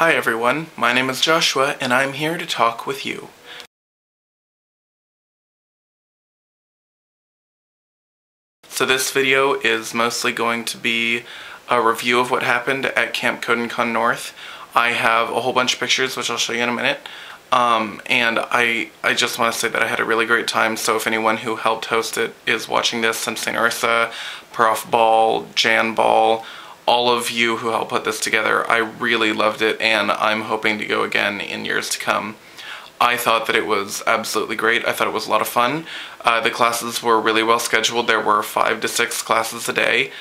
Hi everyone, my name is Joshua and I'm here to talk with you. So this video is mostly going to be a review of what happened at Camp Kodenkan North. I have a whole bunch of pictures which I'll show you in a minute. And I just want to say that I had a really great time, so if anyone who helped host it is watching this, I'm St. Ursa, Prof Ball, Jan Ball, all of you who helped put this together, I really loved it and I'm hoping to go again in years to come. I thought that it was absolutely great. I thought it was a lot of fun. The classes were really well scheduled. There were 5 to 6 classes a day.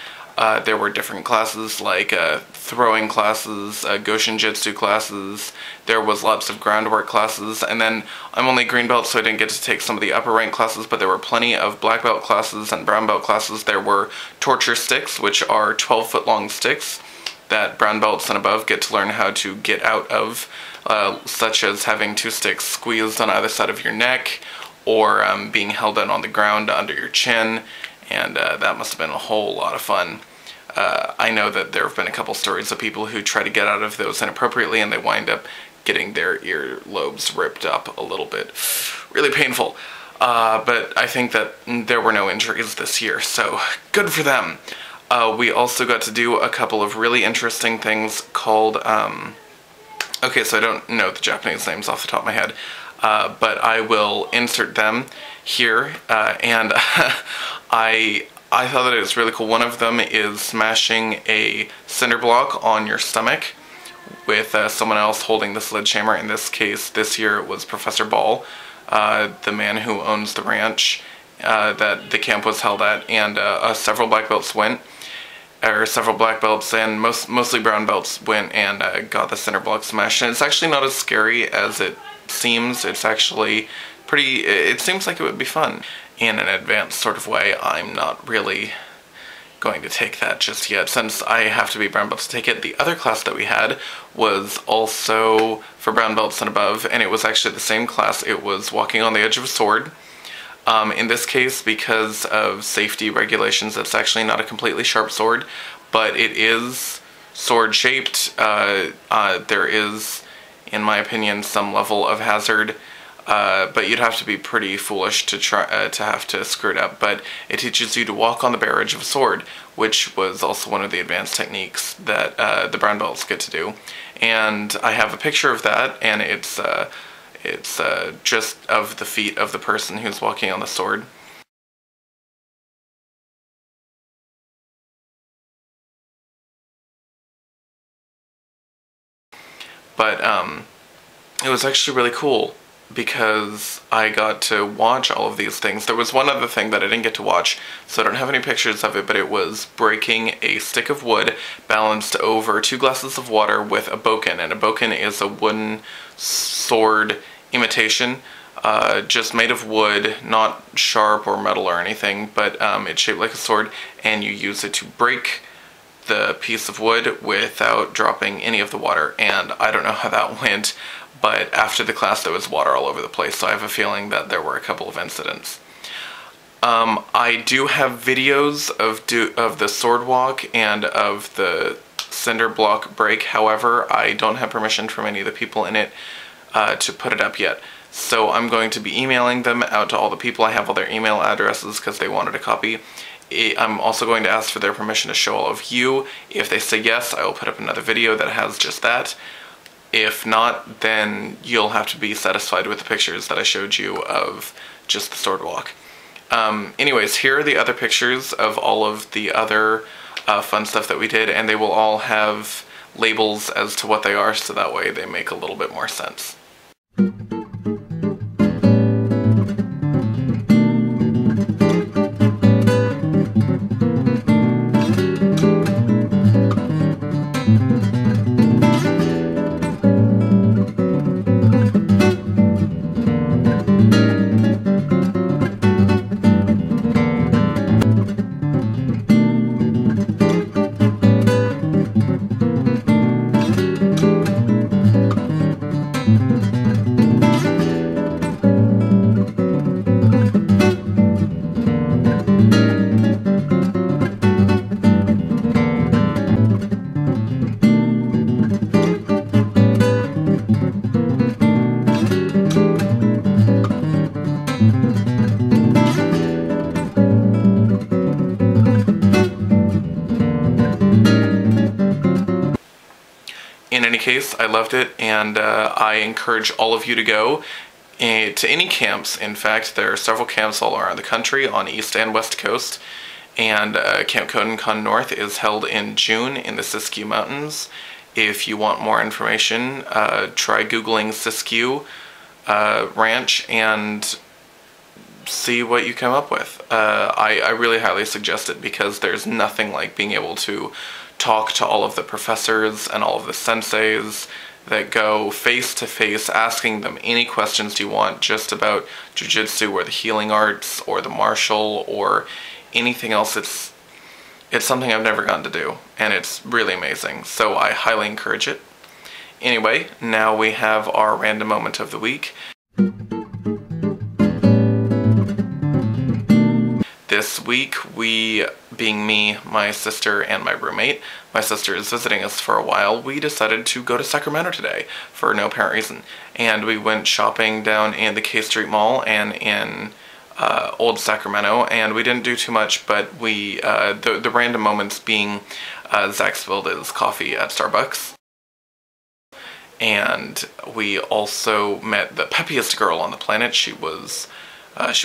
There were different classes like throwing classes, Goshin Jitsu classes. There was lots of groundwork classes, and then I'm only green belt, so I didn't get to take some of the upper rank classes, but there were plenty of black belt classes and brown belt classes. There were torture sticks, which are 12-foot long sticks that brown belts and above get to learn how to get out of, such as having 2 sticks squeezed on either side of your neck, or being held down on the ground under your chin, and that must have been a whole lot of fun. I know that there have been a couple stories of people who try to get out of those inappropriately and they wind up getting their earlobes ripped up a little bit. Really painful. But I think that there were no injuries this year, so good for them. We also got to do a couple of really interesting things called, okay, so I don't know the Japanese names off the top of my head, but I will insert them here, and I thought that it was really cool. One of them is smashing a cinder block on your stomach with someone else holding the sledgehammer. In this case, this year it was Professor Ball, the man who owns the ranch that the camp was held at, and several black belts went, or several black belts and mostly brown belts went and got the cinder block smashed. And it's actually not as scary as it seems. It's actually pretty, it seems like it would be fun. In an advanced sort of way. I'm not really going to take that just yet, since I have to be brown belt to take it. The other class that we had was also for brown belts and above, and it was actually the same class. It was walking on the edge of a sword. In this case, because of safety regulations, it's actually not a completely sharp sword, but it is sword shaped. There is, in my opinion, some level of hazard. But you'd have to be pretty foolish to try to have to screw it up. But it teaches you to walk on the bare edge of a sword, which was also one of the advanced techniques that the brown belts get to do. And I have a picture of that, and it's just of the feet of the person who's walking on the sword. But it was actually really cool, because I got to watch all of these things. There was one other thing that I didn't get to watch, so I don't have any pictures of it, but it was breaking a stick of wood balanced over 2 glasses of water with a bokken. And a bokken is a wooden sword imitation, just made of wood, not sharp or metal or anything, but it's shaped like a sword, and you use it to break the piece of wood without dropping any of the water. And I don't know how that went, but after the class there was water all over the place, so I have a feeling that there were a couple of incidents. I do have videos of the sword walk and of the cinder block break. However, I don't have permission from any of the people in it to put it up yet. So I'm going to be emailing them out to all the people. I have all their email addresses because they wanted a copy. I'm also going to ask for their permission to show all of you. If they say yes, I will put up another video that has just that. If not, then you'll have to be satisfied with the pictures that I showed you of just the sword walk. Anyways, here are the other pictures of all of the other fun stuff that we did, and they will all have labels as to what they are, so that way they make a little bit more sense. in any case, I loved it, and I encourage all of you to go to any camps. In fact, there are several camps all around the country on East and West Coast, and Camp Kodenkan North is held in June in the Siskiyou Mountains. If you want more information, try Googling Siskiyou Ranch and see what you come up with. I really highly suggest it because there's nothing like being able to talk to all of the professors and all of the senseis that go face to face, asking them any questions you want just about jiu-jitsu or the healing arts or the martial or anything else. It's something I've never gotten to do, and it's really amazing, so I highly encourage it. Anyway, now we have our random moment of the week. This week, we, being me, my sister, and my roommate, my sister is visiting us for a while, we decided to go to Sacramento today for no apparent reason. And we went shopping down in the K Street Mall and in Old Sacramento, and we didn't do too much, but we, the random moments being Zach spilled his coffee at Starbucks. And we also met the peppiest girl on the planet. She was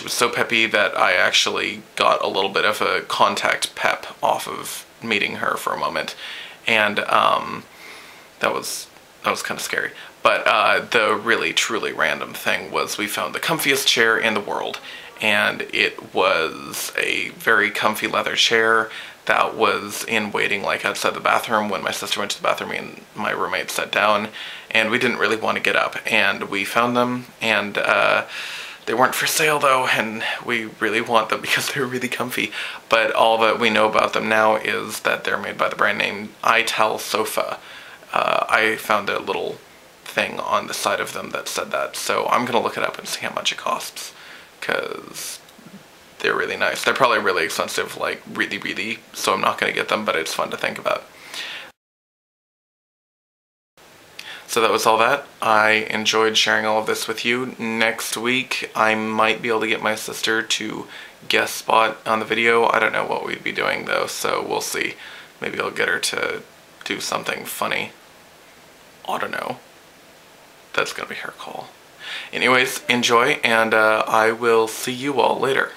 so peppy that I actually got a little bit of a contact pep off of meeting her for a moment, and that was kind of scary. But the really truly random thing was we found the comfiest chair in the world, and it was a very comfy leather chair that was in waiting like outside the bathroom. When my sister went to the bathroom, me and my roommate sat down, and we didn't really want to get up, and we found them, and they weren't for sale though, and we really want them because they're really comfy. But all that we know about them now is that they're made by the brand name Ital Sofa. I found a little thing on the side of them that said that, so I'm gonna look it up and see how much it costs, because they're really nice. They're probably really expensive, like really, so I'm not gonna get them, but it's fun to think about. So that was all that. I enjoyed sharing all of this with you. Next week, I might be able to get my sister to guest spot on the video. I don't know what we'd be doing though, so we'll see. Maybe I'll get her to do something funny. I don't know. That's gonna be her call. Anyways, enjoy, and I will see you all later.